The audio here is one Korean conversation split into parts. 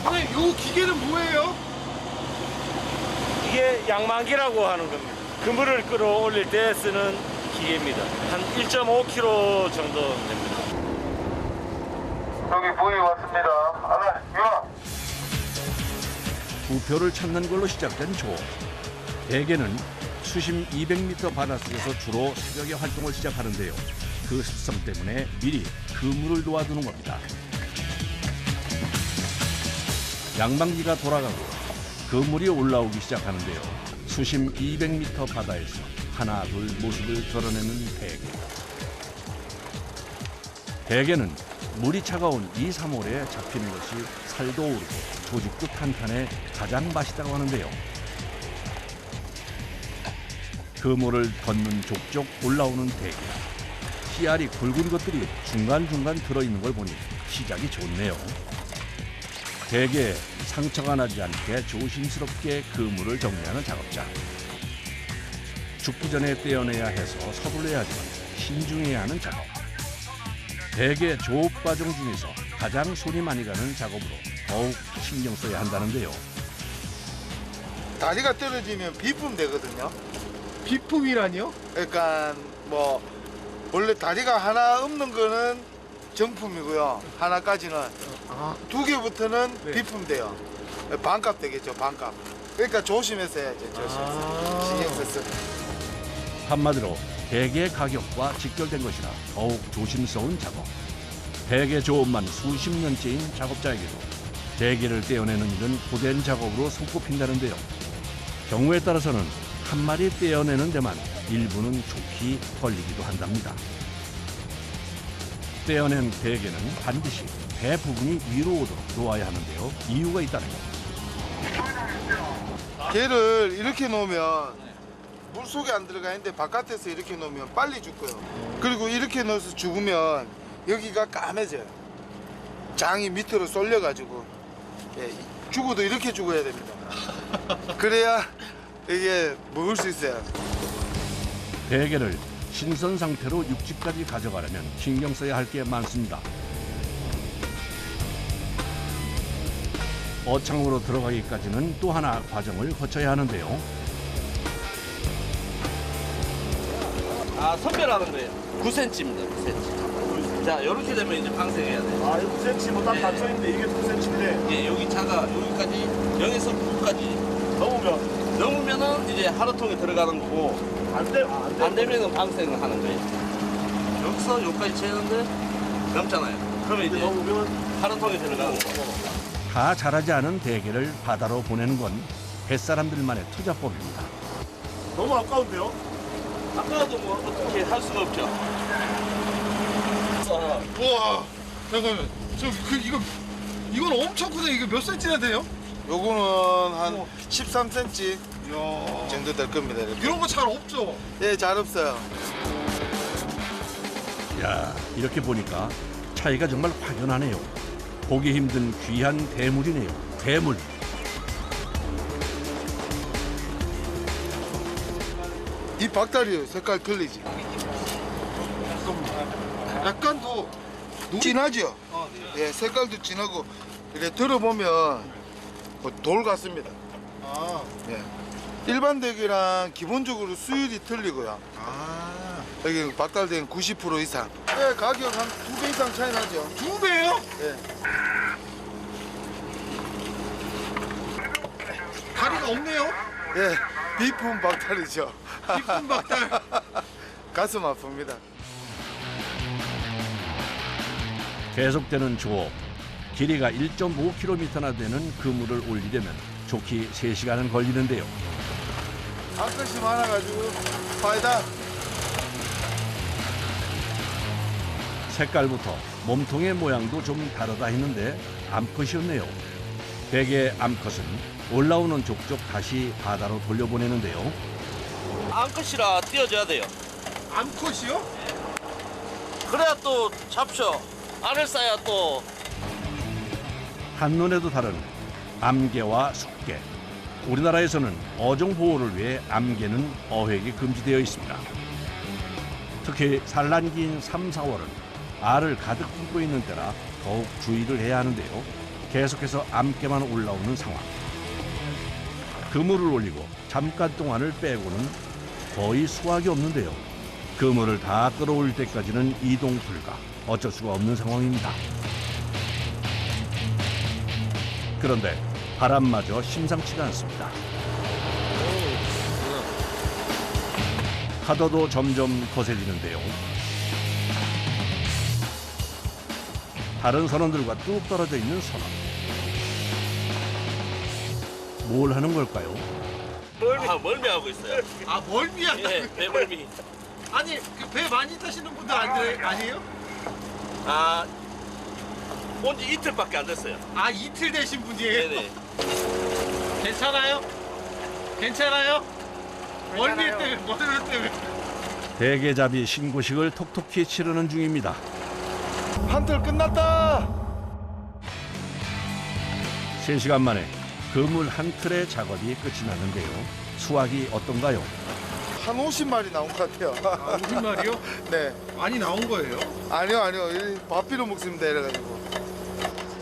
선생님, 요 기계는 뭐예요? 이게 양망기라고 하는 겁니다. 그물을 끌어올릴 때 쓰는 기계입니다. 한 1.5kg 정도 됩니다. 여기 부위 왔습니다. 하나, 유아. 부표를 찾는 걸로 시작된 조업. 대개는 수심 200m 바닷속에서 주로 새벽에 활동을 시작하는데요. 그 습성 때문에 미리 그물을 놓아두는 겁니다. 양방기가 돌아가고 그물이 올라오기 시작하는데요. 수심 200m 바다에서 하나 둘 모습을 드러내는 대게. 대게는 물이 차가운 이 3월에 잡히는 것이 살도 오르고 조직도 탄탄해 가장 맛있다고 하는데요. 그물을 걷는 족족 올라오는 대게. 씨알이 굵은 것들이 중간중간 들어있는 걸 보니 시작이 좋네요. 대게에 상처가 나지 않게 조심스럽게 그물을 정리하는 작업자. 죽기 전에 떼어내야 해서 서둘러야 하지만 신중해야 하는 작업. 대게 조업 과정 중에서 가장 손이 많이 가는 작업으로 더욱 신경 써야 한다는데요. 다리가 떨어지면 비품 되거든요. 비품이라니요? 그러니까 뭐 원래 다리가 하나 없는 거는 정품이고요. 하나까지는 아, 두 개부터는 네. 비품 돼요. 반값 되겠죠, 반값. 그러니까 조심해서 해야죠, 조심해서. 신경 써서. 한마디로 대게 가격과 직결된 것이라 더욱 조심스러운 작업. 대게 조업만 수십 년째인 작업자에게도 대게를 떼어내는 일은 고된 작업으로 손꼽힌다는데요. 경우에 따라서는 한 마리 떼어내는 데만 일부는 좋게 걸리기도 한답니다. 떼어낸 대게는 반드시 배 부분이 위로 오도록 놓아야 하는데요. 이유가 있다는 겁니다. 개를 이렇게 놓으면 물속에 안 들어가는데 바깥에서 이렇게 놓으면 빨리 죽고요. 그리고 이렇게 넣어서 죽으면 여기가 까매져요. 장이 밑으로 쏠려가지고 죽어도 이렇게 죽어야 됩니다. 그래야 이게 먹을 수 있어요. 대게를 신선 상태로 육지까지 가져가려면 신경 써야 할 게 많습니다. 어창으로 들어가기까지는 또 하나 과정을 거쳐야 하는데요. 선별하는 거예요. 9cm입니다. 9cm. 자, 이렇게 되면 이제 방생해야 돼요. 아, 9cm 뭐 딱 닫혀있는데 이게 9cm인데 예, 여기 자가 여기까지 0에서 9까지 넘으면 이제 하루통에 들어가는 거고 안 되면은 방생을 하는 거예요. 여기서 여기까지 채우는데 넘잖아요. 그러면 이제 넘으면 하루통에 들어가는 거고. 다 자라지 않은 대게를 바다로 보내는 건 뱃사람들만의 투자법입니다. 너무 아까운데요? 아까도 뭐 어떻게 할 수가 없죠. 우와, 잠깐만. 이건 엄청 크다. 이거 몇 센치나 돼요? 요거는 한 13cm 이야, 정도 될 겁니다. 이렇게. 이런 거 잘 없죠? 예, 잘 없어요. 야, 이렇게 보니까 차이가 정말 확연하네요. 보기 힘든 귀한 대물이네요. 대물. 이 박다리 색깔 틀리지? 약간 더 진하죠? 예, 색깔도 진하고 이렇게 들어보면 뭐돌 같습니다. 아, 예. 일반 대게랑 기본적으로 수율이 틀리고요. 아, 여기 박달대는 90% 이상. 예, 가격 한 2배 이상 차이 나죠. 2배요? 예. 다리가 없네요. 예, 비품 박달이죠. 비품 박달. 가슴 아픕니다. 계속되는 조업. 길이가 1.5km나 되는 그물을 올리려면 좋게 3시간은 걸리는데요. 암컷이 많아가지고 파이다. 색깔부터 몸통의 모양도 좀 다르다 했는데 암컷이었네요. 대개 암컷은 올라오는 족족 다시 바다로 돌려보내는데요. 암컷이라 띄워줘야 돼요. 암컷이요? 그래야 또 잡죠. 알을 쌓아야 또. 한눈에도 다른 암개와 숙개. 우리나라에서는 어종 보호를 위해 암개는 어획이 금지되어 있습니다. 특히 산란기인 3, 4월은 알을 가득 품고 있는 때라 더욱 주의를 해야 하는데요. 계속해서 암깨만 올라오는 상황. 그물을 올리고 잠깐 동안을 빼고는 거의 수확이 없는데요. 그물을 다 끌어올 때까지는 이동 불가. 어쩔 수가 없는 상황입니다. 그런데 바람마저 심상치가 않습니다. 파도도 점점 거세지는데요. 다른 선원들과 뚝 떨어져 있는 선원. 뭘 하는 걸까요? 멀미하고 있어요. 아 멀미한다. 예, 배멀미. 아니 그 배 많이 타시는 분들 아니에요? 온 지 이틀밖에 안 됐어요. 아 이틀 되신 분이에요? 네네. 괜찮아요? 괜찮아요? 멀미 때문에. 대게잡이 신고식을 톡톡히 치르는 중입니다. 한틀 끝났다. 3시간 만에 그물 한 틀의 작업이 끝이 났는데요. 수확이 어떤가요? 한 50마리 나온 것 같아요. 아, 무슨 말이요? 네. 많이 나온 거예요? 아니요. 밥비로 먹습니다. 이래가지고.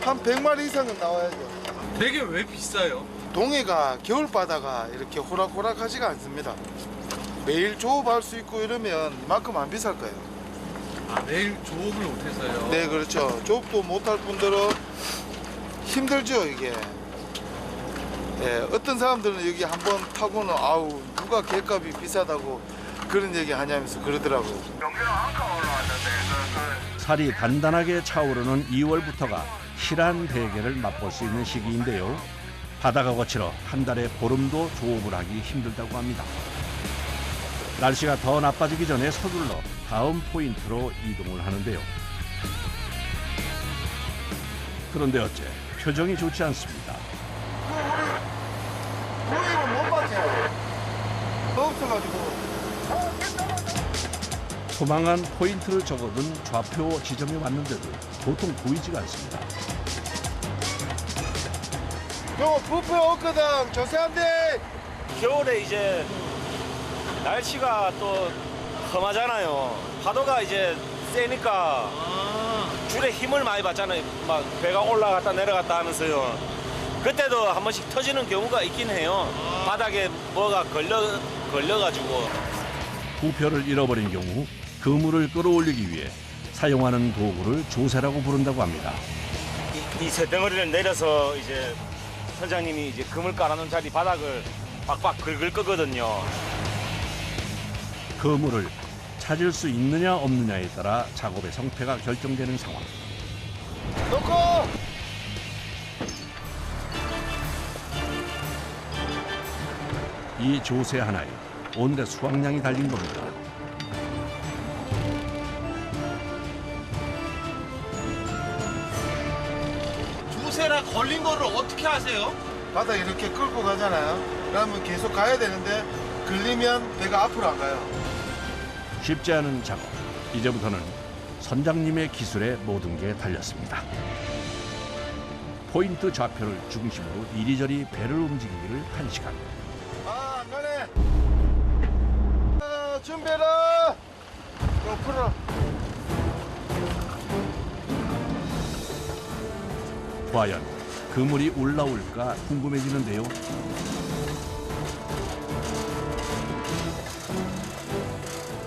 한 100마리 이상은 나와야죠. 되게 왜 비싸요? 동해가 겨울바다가 이렇게 호락호락하지가 않습니다. 매일 조업할 수 있고 이러면 이만큼 안 비쌀 거예요. 아 매일 조업을 못해서요? 네, 그렇죠. 조업도 못할 분들은 힘들죠, 이게. 예, 어떤 사람들은 여기 한번 타고는 아우 누가 객값이 비싸다고 그런 얘기 하냐면서 그러더라고요. 살이 단단하게 차오르는 2월부터가 실한 대게를 맛볼 수 있는 시기인데요. 바다가 거칠어 한 달에 보름도 조업을 하기 힘들다고 합니다. 날씨가 더 나빠지기 전에 서둘러 다음 포인트로 이동을 하는데요. 그런데 어째 표정이 좋지 않습니다. 우리는 못 봤어요. 없어가지고. 소망한 포인트를 적어둔 좌표 지점에 왔는데도 도통 보이지가 않습니다. 요 부페 없거든. 조세한데. 겨울에 이제 날씨가 또 험하잖아요. 파도가 이제 세니까 줄에 힘을 많이 받잖아요. 막 배가 올라갔다 내려갔다 하면서요. 그때도 한 번씩 터지는 경우가 있긴 해요. 바닥에 뭐가 걸려가지고. 부표를 잃어버린 경우 그물을 끌어올리기 위해 사용하는 도구를 조세라고 부른다고 합니다. 이 새덩어리를 내려서 이제 선장님이 이제 그물 깔아놓은 자리 바닥을 박박 긁을 거거든요. 그물을 찾을 수 있느냐 없느냐에 따라 작업의 성패가 결정되는 상황. 놓고. 이 조세 하나에 온데 수확량이 달린 겁니다. 조세라 걸린 거를 어떻게 하세요? 바다 이렇게 끌고 가잖아요. 그러면 계속 가야 되는데 걸리면 배가 앞으로 안 가요. 쉽지 않은 작업. 이제부터는 선장님의 기술에 모든 게 달렸습니다. 포인트 좌표를 중심으로 이리저리 배를 움직이기를 1시간. 아, 안 가네. 준비해라. 이거 풀어. 과연 그물이 올라올까 궁금해지는데요.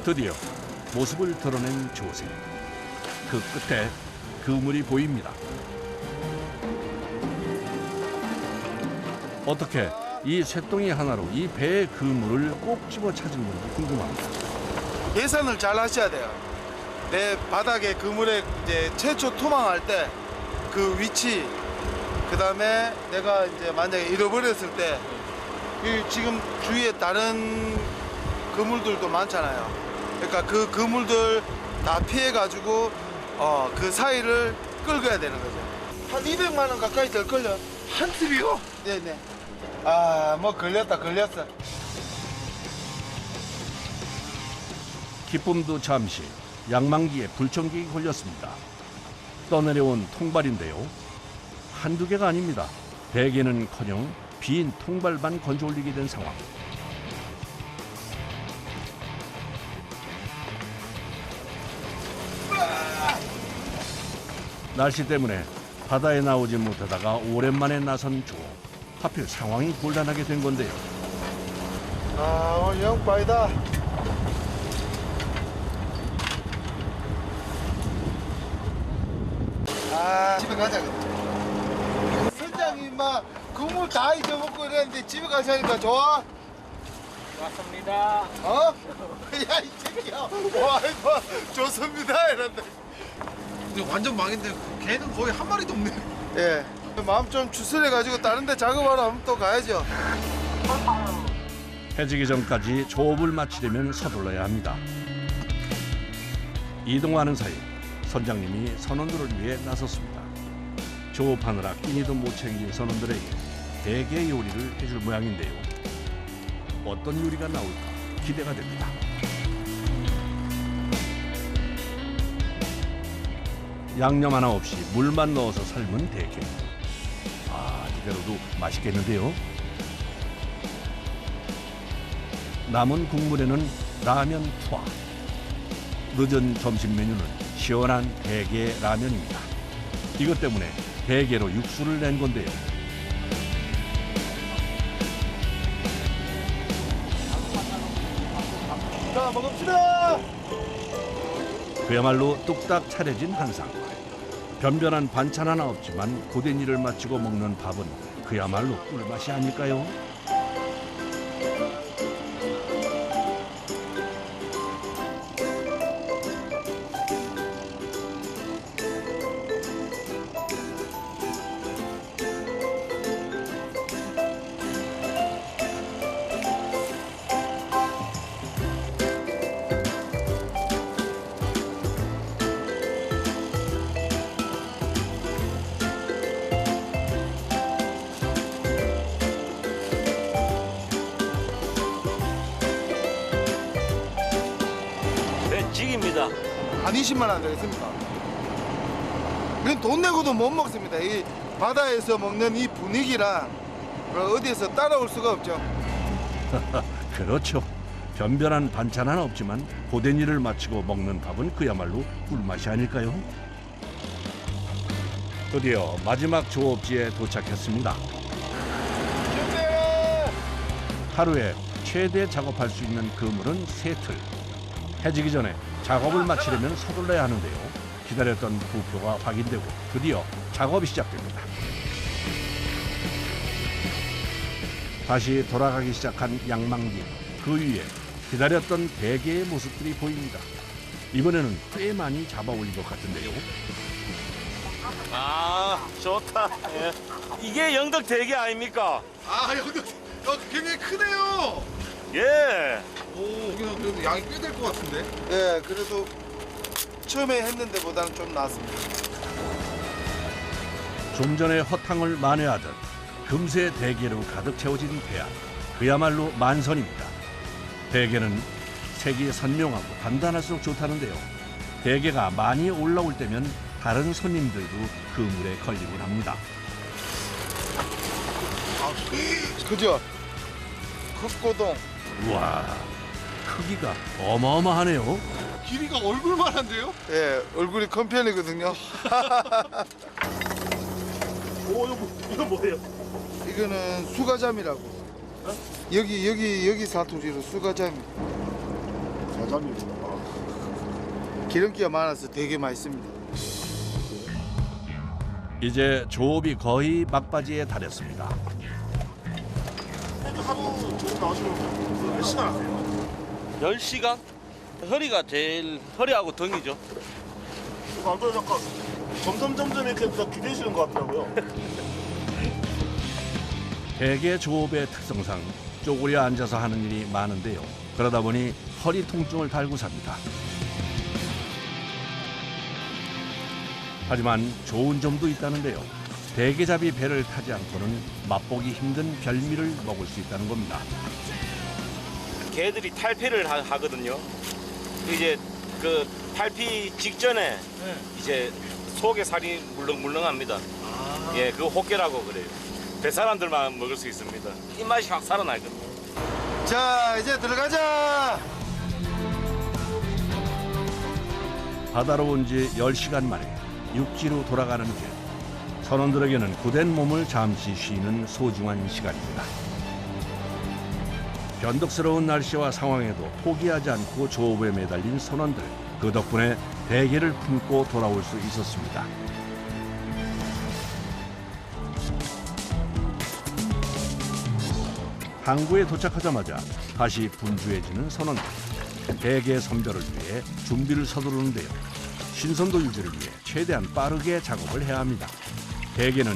드디어 모습을 드러낸 조세. 그 끝에 그물이 보입니다. 어떻게 이 쇠똥이 하나로 이 배의 그물을 꼭 집어 찾은 건지 궁금합니다. 예산을 잘 하셔야 돼요. 내 바닥에 그물에 이제 최초 토망할 때 그 위치, 그 다음에 내가 이제 만약에 잃어버렸을 때 이 지금 주위에 다른 그물들도 많잖아요. 그러니까 그 그물들 다 피해가지고 그 사이를 끌어야 되는 거죠. 한 200만 원 가까이 될 걸요. 한 팁이요? 네네. 아, 뭐 걸렸어. 기쁨도 잠시, 양망기에 불청객이 걸렸습니다. 떠내려온 통발인데요. 한두 개가 아닙니다. 대게는커녕 빈 통발만 건져 올리게 된 상황. 날씨 때문에 바다에 나오지 못하다가 오랜만에 나선 조. 하필 상황이 곤란하게 된 건데요. 아, 오늘 영빠이다. 아, 집에 가자. 선장님 막 국물 다 잊어먹고 이랬는데 집에 가자니까 좋아? 맞습니다. 어? 야, 이 새끼야. 와, 이거 좋습니다. 이런데. 근데 완전 망인데 걔는 거의 한 마리도 없네. 예. 마음 좀 추스려가지고 다른 데 작업하러 하면 또 가야죠. 해지기 전까지 조업을 마치려면 서둘러야 합니다. 이동하는 사이 선장님이 선원들을 위해 나섰습니다. 조업하느라 끼니도 못 챙긴 선원들에게 대게 요리를 해줄 모양인데요. 어떤 요리가 나올까 기대가 됩니다. 양념 하나 없이 물만 넣어서 삶은 대게. 아, 이대로도 맛있겠는데요. 남은 국물에는 라면 투하. 늦은 점심 메뉴는 시원한 대게 라면입니다. 이것 때문에 대게로 육수를 낸 건데요. 자, 먹읍시다. 그야말로 뚝딱 차려진 한상. 변변한 반찬 하나 없지만 고된 일을 마치고 먹는 밥은 그야말로 꿀맛이 아닐까요? 배찍입니다. 한 20만 원 되겠습니까? 이건 돈 내고도 못 먹습니다. 이 바다에서 먹는 이 분위기랑 어디에서 따라올 수가 없죠. 그렇죠. 변변한 반찬 하나 없지만 고된 일을 마치고 먹는 밥은 그야말로 꿀맛이 아닐까요? 드디어 마지막 조업지에 도착했습니다. 하루에 최대 작업할 수 있는 그물은 3틀. 해지기 전에 작업을 마치려면 서둘러야 하는데요. 기다렸던 부표가 확인되고 드디어 작업이 시작됩니다. 다시 돌아가기 시작한 양망기. 그 위에 기다렸던 대게의 모습들이 보입니다. 이번에는 꽤 많이 잡아 올린 것 같은데요. 아, 좋다. 예. 이게 영덕 대게 아닙니까? 아, 여기 굉장히 크네요. 예. 오, 여기는 그래도 양이 꽤 될 것 같은데. 예, 그래도 처음에 했는 데보다는 좀 나았습니다. 좀 전에 허탕을 만회하듯 금세 대게로 가득 채워진 배안. 그야말로 만선입니다. 대게는 색이 선명하고 단단할수록 좋다는데요. 대게가 많이 올라올 때면 다른 손님들도 그물에 걸리곤 합니다. 그죠? 흑고동. 우와, 크기가 어마어마하네요. 길이가 얼굴만한데요? 예, 얼굴이 큰 편이거든요. 오, 이거 뭐예요? 이거는 수가잠이라고. 여기 사투리로 수가잠이. 사장님. 기름기가 많아서 되게 맛있습니다. 이제 조업이 거의 막바지에 달했습니다. 하루 조금 나오시면 몇 시간 하세요? 10시간? 허리가 제일 허리하고 등이죠. 남자는 약간 점점 이렇게 기대시는 것 같더라고요. 대게 조업의 특성상 쪼그려 앉아서 하는 일이 많은데요. 그러다 보니 허리 통증을 달고 삽니다. 하지만 좋은 점도 있다는데요. 대게잡이 배를 타지 않고는 맛보기 힘든 별미를 먹을 수 있다는 겁니다. 개들이 탈피를 하거든요. 이제 그 탈피 직전에 이제 속에 살이 물렁물렁합니다. 예, 그 호깨라고 그래요. 배 사람들만 먹을 수 있습니다. 입맛이 확 살아날 겁니다. 자, 이제 들어가자. 바다로 온 지 10시간 만에 육지로 돌아가는 길. 선원들에게는 고된 몸을 잠시 쉬는 소중한 시간입니다. 변덕스러운 날씨와 상황에도 포기하지 않고 조업에 매달린 선원들. 그 덕분에 대게를 품고 돌아올 수 있었습니다. 항구에 도착하자마자 다시 분주해지는 선원들. 대게 선별을 위해 준비를 서두르는데요. 신선도 유지를 위해 최대한 빠르게 작업을 해야 합니다. 대게는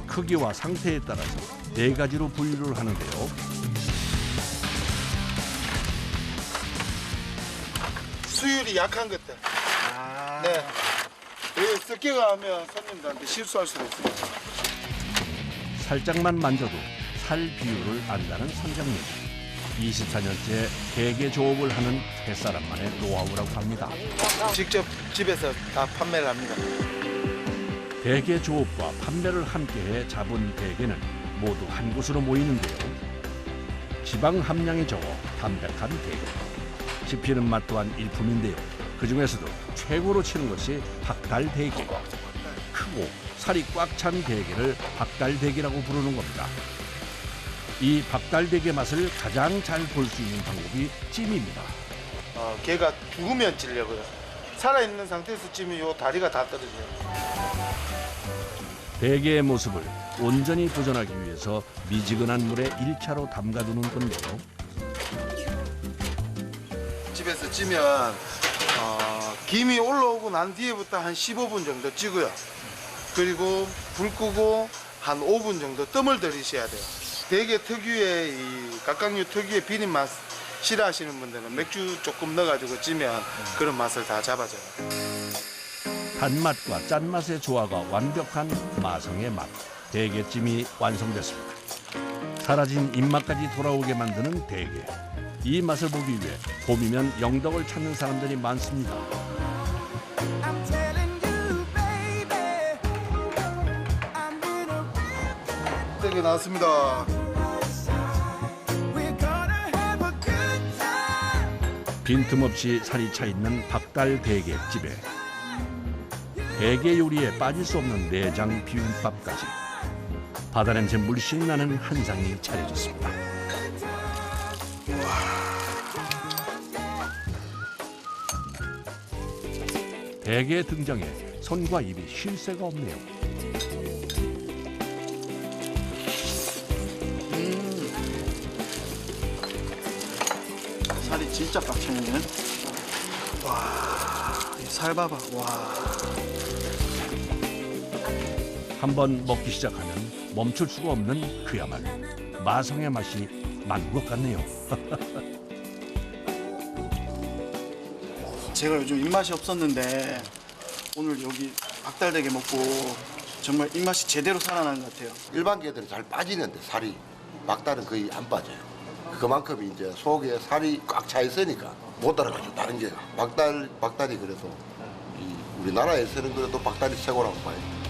크기와 상태에 따라서 4가지로 분류를 하는데요. 수율이 약한 것들. 네. 왜 습기가 하면 손님들한테 실수할 수가 있습니다. 살짝만 만져도 살 비율을 안다는 선장님. 24년째 대게 조업을 하는 햇사람만의 노하우라고 합니다. 직접 집에서 다 판매를 합니다. 대게 조업과 판매를 함께해 잡은 대게는 모두 한 곳으로 모이는데요. 지방 함량이 적어 담백한 대게. 씹히는 맛 또한 일품인데요. 그 중에서도 최고로 치는 것이 박달대게. 크고 살이 꽉 찬 대게를 박달대게라고 부르는 겁니다. 이 박달대게 맛을 가장 잘 볼 수 있는 방법이 찜입니다. 게가 죽으면 찌려고요. 살아있는 상태에서 찌면 요 다리가 다 떨어져요. 대게의 모습을 온전히 보존하기 위해서 미지근한 물에 1차로 담가두는 건데요. 집에서 찌면 김이 올라오고 난 뒤에부터 한 15분 정도 찌고요. 그리고 불 끄고 한 5분 정도 뜸을 들이셔야 돼요. 대게 특유의 이 각각류 특유의 비린 맛 싫어하시는 분들은 맥주 조금 넣어가지고 찌면 그런 맛을 다 잡아줘요. 단맛과 짠맛의 조화가 완벽한 마성의 맛. 대게찜이 완성됐습니다. 사라진 입맛까지 돌아오게 만드는 대게. 이 맛을 보기 위해 봄이면 영덕을 찾는 사람들이 많습니다. 대게 나왔습니다. 빈틈없이 살이 차 있는 박달 대게집에 대게 요리에 빠질 수 없는 내장 비빔밥까지 바다 냄새 물씬 나는 한상이 차려졌습니다. 대게 등장에 손과 입이 쉴 새가 없네요. 살이 진짜 꽉 차는데. 와, 이 살 봐봐. 와. 한번 먹기 시작하면 멈출 수가 없는 그야말로 마성의 맛이 만 것 같네요. 제가 요즘 입맛이 없었는데 오늘 여기 박달대게 먹고 정말 입맛이 제대로 살아나는 것 같아요. 일반 게들은 잘 빠지는데 살이 박달은 거의 안 빠져요. 그만큼 이제 속에 살이 꽉 차 있으니까 못 따라가죠. 다른 게가 박달이 그래서 우리나라에서는 그래도 박달이 최고라고 봐요.